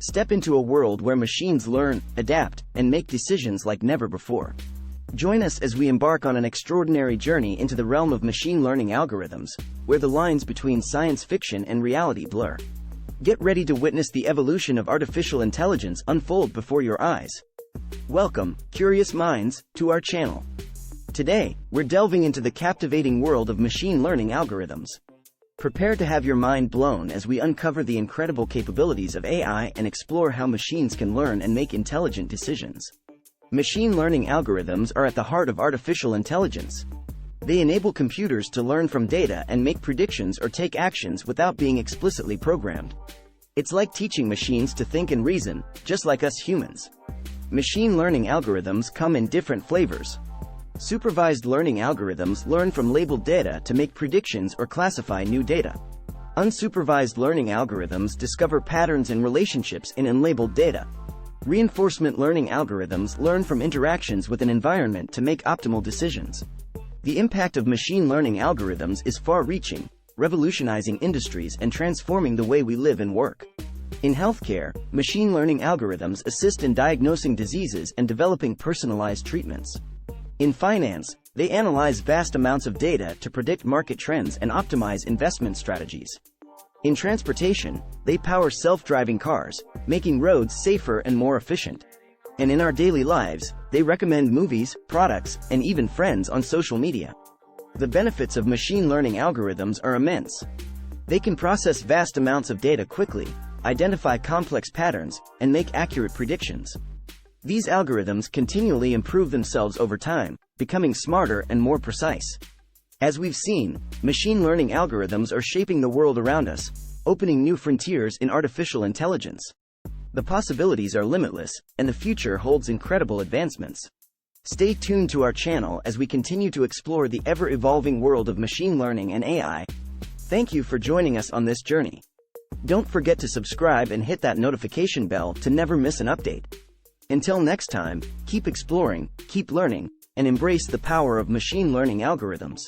Step into a world where machines learn, adapt, and make decisions like never before. Join us as we embark on an extraordinary journey into the realm of machine learning algorithms, where the lines between science fiction and reality blur. Get ready to witness the evolution of artificial intelligence unfold before your eyes. Welcome, curious minds, to our channel. Today, we're delving into the captivating world of machine learning algorithms. Prepare to have your mind blown as we uncover the incredible capabilities of AI and explore how machines can learn and make intelligent decisions. Machine learning algorithms are at the heart of artificial intelligence. They enable computers to learn from data and make predictions or take actions without being explicitly programmed. It's like teaching machines to think and reason, just like us humans. Machine learning algorithms come in different flavors. Supervised learning algorithms learn from labeled data to make predictions or classify new data. Unsupervised learning algorithms discover patterns and relationships in unlabeled data. Reinforcement learning algorithms learn from interactions with an environment to make optimal decisions. The impact of machine learning algorithms is far-reaching, revolutionizing industries and transforming the way we live and work. In healthcare, machine learning algorithms assist in diagnosing diseases and developing personalized treatments. In finance, they analyze vast amounts of data to predict market trends and optimize investment strategies. In transportation, they power self-driving cars, making roads safer and more efficient. And in our daily lives, they recommend movies, products, and even friends on social media. The benefits of machine learning algorithms are immense. They can process vast amounts of data quickly, identify complex patterns, and make accurate predictions. These algorithms continually improve themselves over time, becoming smarter and more precise. As we've seen, machine learning algorithms are shaping the world around us, opening new frontiers in artificial intelligence. The possibilities are limitless, and the future holds incredible advancements. Stay tuned to our channel as we continue to explore the ever-evolving world of machine learning and AI. Thank you for joining us on this journey. Don't forget to subscribe and hit that notification bell to never miss an update. Until next time, keep exploring, keep learning, and embrace the power of machine learning algorithms.